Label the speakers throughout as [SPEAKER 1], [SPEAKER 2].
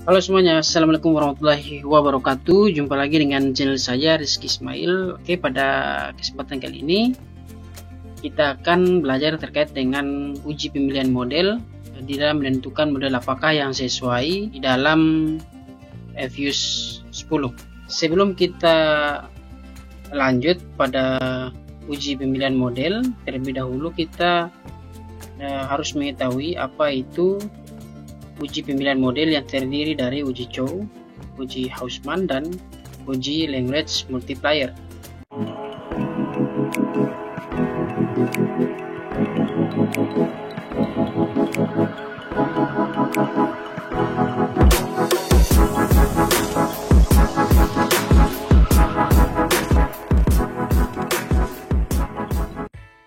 [SPEAKER 1] Halo semuanya, Assalamualaikum warahmatullahi wabarakatuh. Jumpa lagi dengan channel saya Rizky Ismail. Oke, pada kesempatan kali ini kita akan belajar terkait dengan uji pemilihan model di dalam menentukan model apakah yang sesuai di dalam FUS 10. Sebelum kita lanjut pada uji pemilihan model, terlebih dahulu kita harus mengetahui apa itu uji pemilihan model yang terdiri dari uji Chow, uji Hausman, dan uji language multiplier.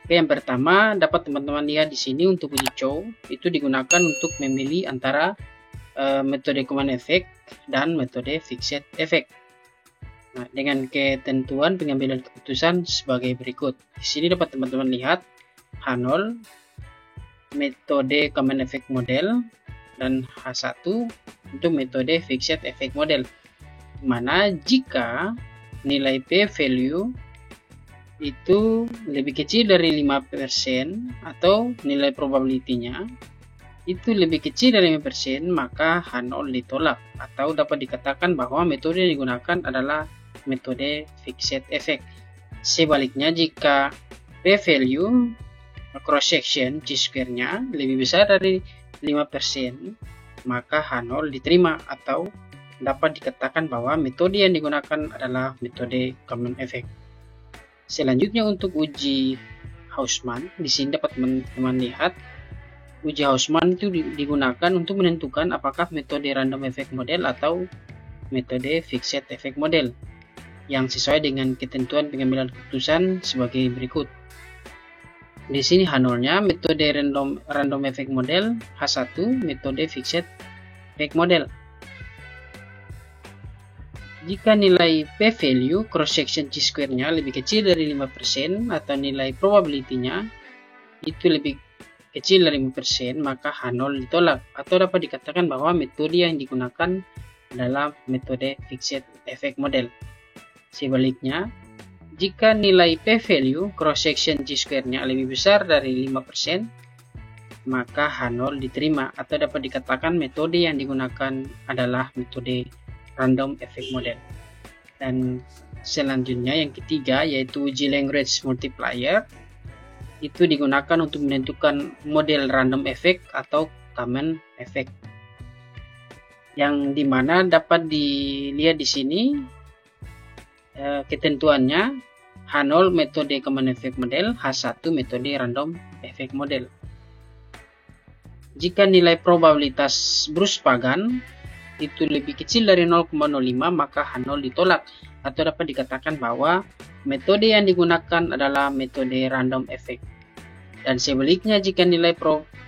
[SPEAKER 1] Oke, yang pertama dapat teman-teman lihat di sini untuk uji Chow itu digunakan untuk memilih antara metode command effect dan metode fixed effect. Nah, dengan ketentuan pengambilan keputusan sebagai berikut. Di sini dapat teman-teman lihat H0 metode command effect model dan H1 untuk metode fixed effect model. Dimana jika nilai P value itu lebih kecil dari 5% atau nilai probability-nya itu lebih kecil dari 5%, maka H0 ditolak atau dapat dikatakan bahwa metode yang digunakan adalah metode fixed effect. Sebaliknya, jika P value cross section chi-square-nya lebih besar dari 5%, maka H0 diterima atau dapat dikatakan bahwa metode yang digunakan adalah metode common effect. Selanjutnya untuk uji Hausman, di sini dapat teman-teman lihat uji Hausman itu digunakan untuk menentukan apakah metode random effect model atau metode fixed effect model yang sesuai dengan ketentuan pengambilan keputusan sebagai berikut. Di sini H0-nya metode random effect model, H1 metode fixed effect model. Jika nilai P value cross section chi-square-nya lebih kecil dari 5% atau nilai probability-nya itu lebih kecil dari 5%, maka H0 ditolak atau dapat dikatakan bahwa metode yang digunakan adalah metode fixed effect model. Sebaliknya, jika nilai P value cross section chi-square-nya lebih besar dari 5%, maka H0 diterima atau dapat dikatakan metode yang digunakan adalah metode random effect model. Dan selanjutnya yang ketiga yaitu uji language multiplier, itu digunakan untuk menentukan model random effect atau common effect, yang dimana dapat dilihat di sini ketentuannya H0 metode common effect model, H1 metode random effect model. Jika nilai probabilitas Bruce-Pagan itu lebih kecil dari 0,05, maka H0 ditolak atau dapat dikatakan bahwa metode yang digunakan adalah metode random effect. Dan sebaliknya, jika nilai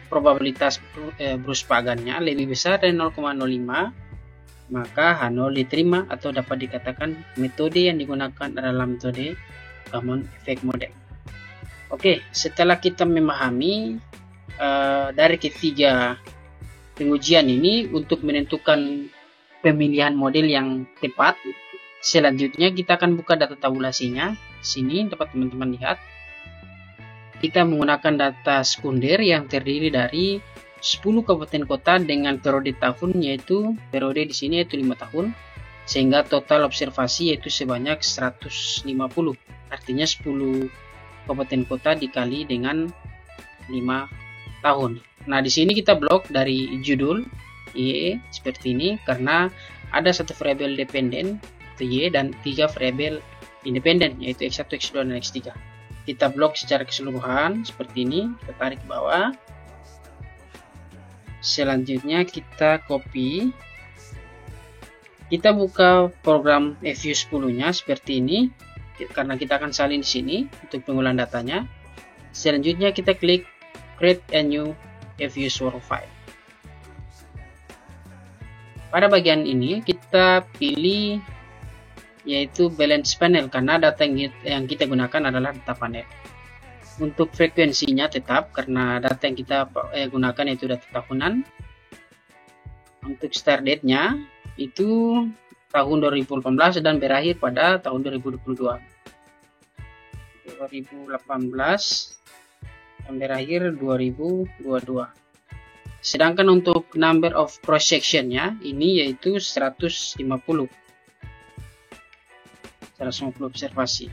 [SPEAKER 1] probabilitas Bruce-Pagan-nya lebih besar dari 0,05, maka H0 diterima atau dapat dikatakan metode yang digunakan adalah metode common effect model. Oke, setelah kita memahami dari ketiga pengujian ini untuk menentukan pemilihan model yang tepat, selanjutnya kita akan buka data tabulasinya. Sini dapat teman-teman lihat kita menggunakan data sekunder yang terdiri dari 10 kabupaten kota dengan periode tahun, yaitu periode di sini yaitu 5 tahun, sehingga total observasi yaitu sebanyak 150. Artinya 10 kabupaten kota dikali dengan 5 tahun. Nah, di sini kita blok dari judul Y seperti ini karena ada satu variabel dependen yaitu Y dan 3 variabel independen yaitu X1, X2, dan X3. Kita blok secara keseluruhan seperti ini, kita tarik ke bawah. Selanjutnya kita copy. Kita buka program FUS 10-nya seperti ini karena kita akan salin di sini untuk pengumpulan datanya. Selanjutnya kita klik create a new FUS Work File. Pada bagian ini kita pilih yaitu balance panel karena data yang kita gunakan adalah data panel. Untuk frekuensinya tetap karena data yang kita gunakan yaitu data tahunan. Untuk start date-nya itu tahun 2018 dan berakhir pada tahun 2022. 2018 dan berakhir 2022. Sedangkan untuk number of cross section-nya ini yaitu 150 observasi.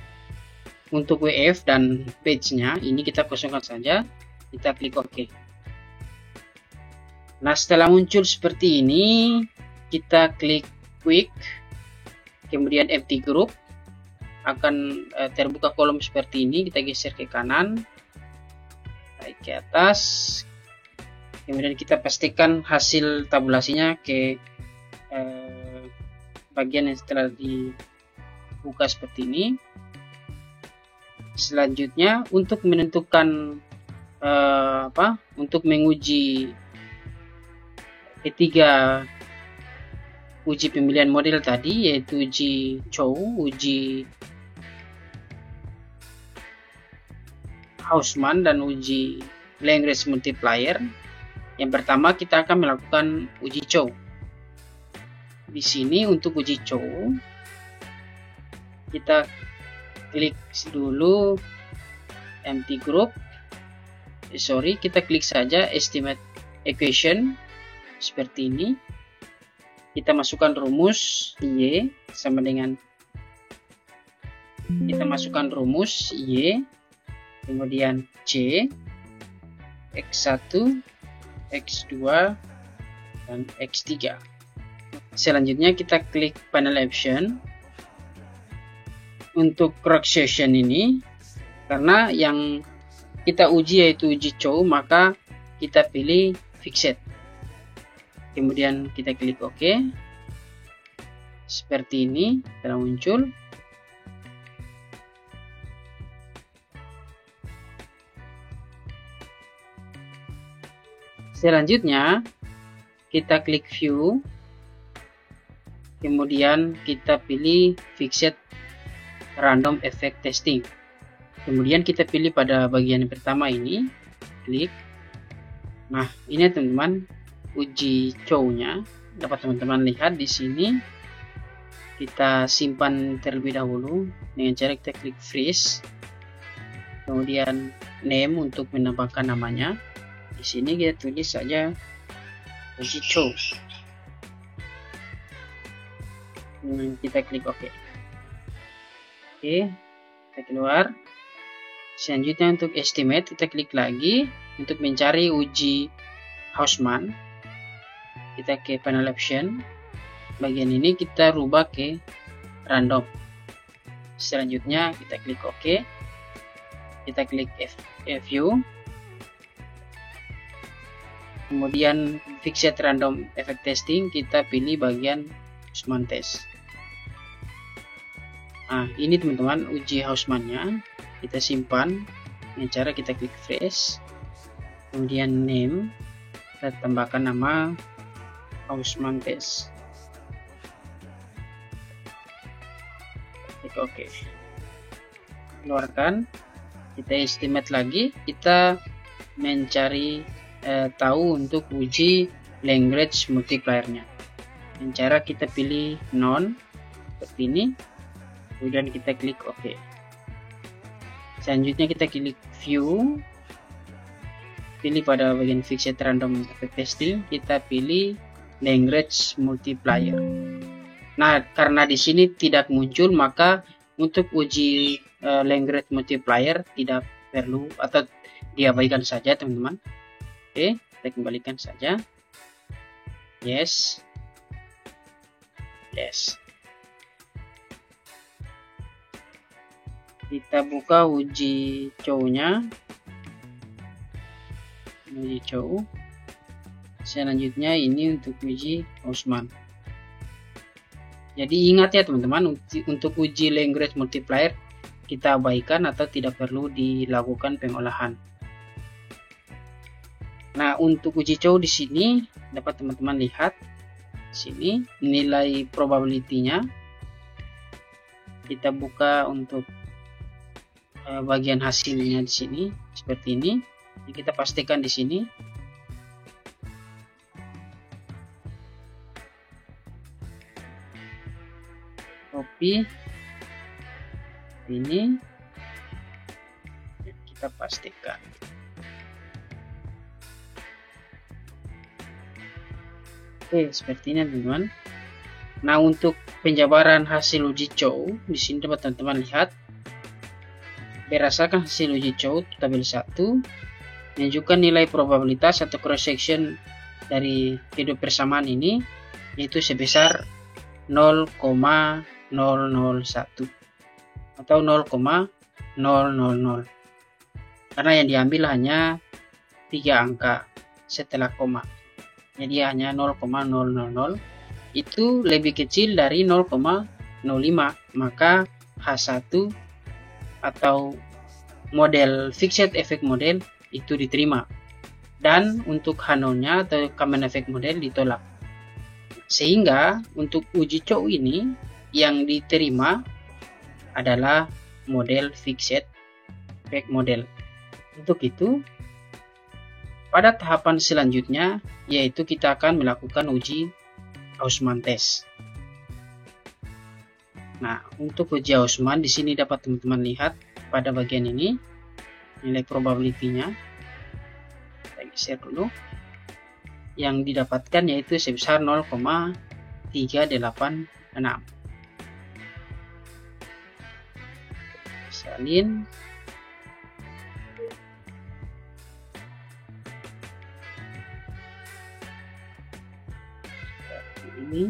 [SPEAKER 1] Untuk WF dan page-nya ini kita kosongkan saja, kita klik OK. Nah, setelah muncul seperti ini, kita klik quick, kemudian empty group, akan terbuka kolom seperti ini. Kita geser ke kanan, naik ke atas, kemudian kita pastikan hasil tabulasinya ke bagian yang setelah dibuka seperti ini. Selanjutnya untuk menentukan untuk menguji ketiga uji pemilihan model tadi, yaitu uji Chow, uji Hausman, dan uji Lagrange multiplier. Yang pertama kita akan melakukan uji Chow. Di sini untuk uji Chow kita klik dulu empty group. Kita klik saja estimate equation seperti ini. Kita masukkan rumus Y sama dengan Y, kemudian C, X1, X2, dan X3. Selanjutnya kita klik panel option. Untuk cross section ini, karena yang kita uji yaitu uji Chow, maka kita pilih fixed. Kemudian kita klik OK. Seperti ini telah muncul. Selanjutnya kita klik view, kemudian kita pilih fixed random effect testing. Kemudian kita pilih pada bagian yang pertama ini, klik. Nah, ini teman-teman uji Chow-nya. Dapat teman-teman lihat di sini. Kita simpan terlebih dahulu dengan cara kita klik freeze. Kemudian name untuk menambahkan namanya. Di sini kita tulis saja uji Chow. Kita klik OK. Oke, kita keluar. Selanjutnya untuk estimate kita klik lagi untuk mencari uji Hausman. Kita ke panel option. Bagian ini kita rubah ke random. Selanjutnya kita klik OK. Kita klik view. Kemudian fixed random effect testing, kita pilih bagian Hausman test. Nah, ini teman-teman uji Hausman-nya. Kita simpan dengan cara kita klik freeze, kemudian name, kita tambahkan nama Hausman test. Klik OK. Keluarkan. Kita estimate lagi. Kita mencari tahu untuk uji Lagrange multiplier-nya. Dengan cara kita pilih none seperti ini. Kemudian kita klik OK. Selanjutnya kita klik view, pilih pada bagian fixed random effect testing, kita pilih Lagrange multiplier. Nah, karena di sini tidak muncul, maka untuk uji Lagrange multiplier tidak perlu atau diabaikan saja teman-teman. Oke, kita kembalikan saja. Yes. Kita buka uji Chow-nya. Uji Chow. Selanjutnya ini untuk uji Hausman. Jadi ingat ya teman-teman, untuk uji Lagrange multiplier kita abaikan atau tidak perlu dilakukan pengolahan. Nah, untuk uji Chow di sini dapat teman-teman lihat di sini nilai probability-nya. Kita buka untuk bagian hasilnya di sini seperti ini. Jadi kita pastikan di sini copy ini, kita pastikan. Oke, seperti ini teman-teman. Nah, untuk penjabaran hasil uji cow, di sini dapat teman-teman lihat berdasarkan hasil uji cow tabel 1 menunjukkan nilai probabilitas atau cross section dari kedua persamaan ini yaitu sebesar 0,001 atau 0,000, karena yang diambil hanya 3 angka setelah koma, jadi hanya 0,000. Itu lebih kecil dari 0,05, maka H1 atau model fixed effect model itu diterima, dan untuk H0-nya atau common effect model ditolak. Sehingga untuk uji cow ini yang diterima adalah model fixed effect model. Untuk itu, pada tahapan selanjutnya yaitu kita akan melakukan uji Hausman test. Nah, untuk uji Hausman di sini dapat teman-teman lihat pada bagian ini nilai probability-nya. Kita geser dulu. Yang didapatkan yaitu sebesar 0,386. Salin. Ini.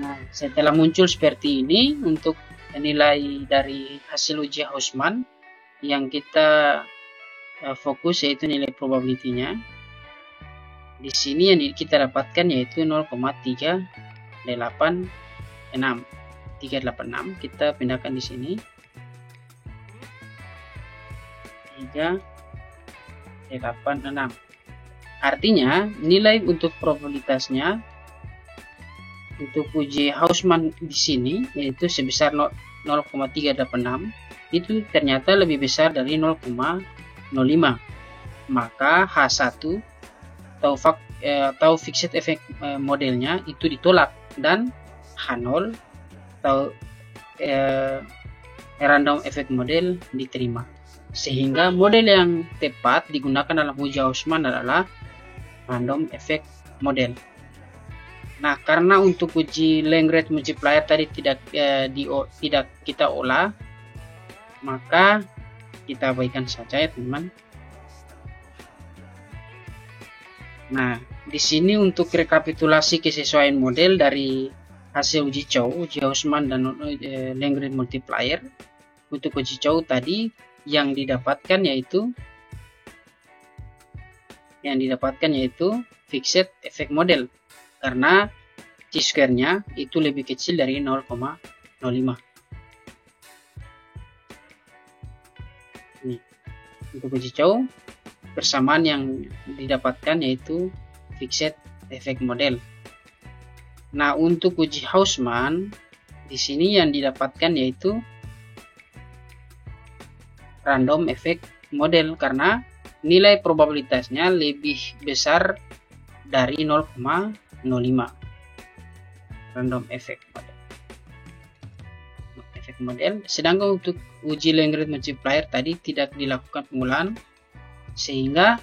[SPEAKER 1] Nah, setelah muncul seperti ini untuk nilai dari hasil uji Hausman, yang kita fokus yaitu nilai probability-nya. Di sini yang kita dapatkan yaitu 0,386. Kita pindahkan di sini. 386. Artinya nilai untuk probabilitasnya untuk uji Hausman di sini yaitu sebesar 0,386 itu ternyata lebih besar dari 0,05. Maka H1 atau fixed effect modelnya itu ditolak, dan H0 atau random effect model diterima. Sehingga model yang tepat digunakan dalam uji Hausman adalah random effect model. Nah, karena untuk uji Lagrange multiplier tadi tidak kita olah, maka kita abaikan saja ya teman. Nah, di sini untuk rekapitulasi kesesuaian model dari hasil uji cow, uji Hausman dan Lagrange multiplier. Untuk uji cow tadi yang didapatkan yaitu fixed effect model, karena chi-square-nya itu lebih kecil dari 0,05. Ini untuk uji cow, persamaan yang didapatkan yaitu fixed effect model. Nah, untuk uji Hausman di sini yang didapatkan yaitu random effect model, karena nilai probabilitasnya lebih besar dari 0,05. Random effect model. Sedangkan untuk uji Lagrange multiplier tadi tidak dilakukan pengolahan, sehingga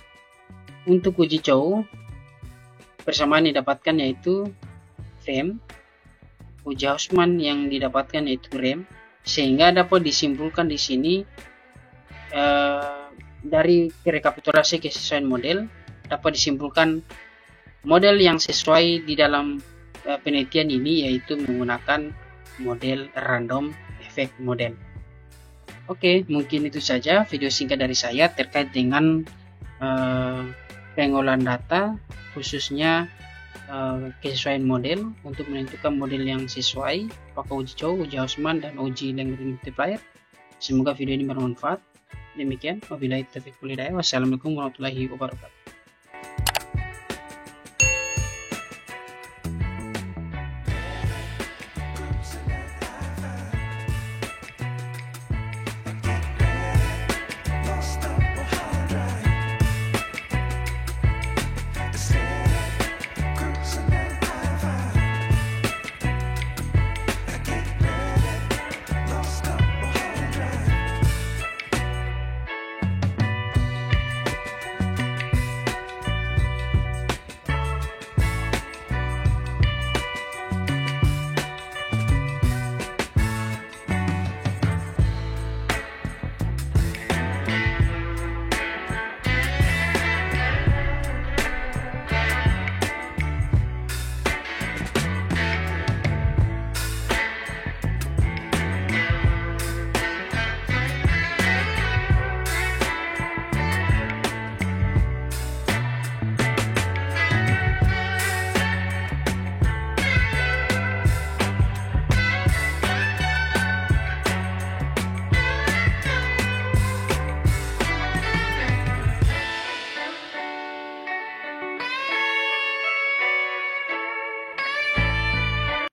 [SPEAKER 1] untuk uji cow persamaan yang didapatkan yaitu rem, uji Hausman yang didapatkan yaitu rem, sehingga dapat disimpulkan di sini dari rekapitulasi kesesuaian model dapat disimpulkan model yang sesuai di dalam penelitian ini yaitu menggunakan model random effect model. Oke, mungkin itu saja video singkat dari saya terkait dengan pengolahan data, khususnya kesesuaian model untuk menentukan model yang sesuai apakah uji cow, uji Hausman, dan uji Lagrange multiplier. Semoga video ini bermanfaat. Demikian, wabillahi taufiq wal hidayah. Wassalamualaikum warahmatullahi wabarakatuh.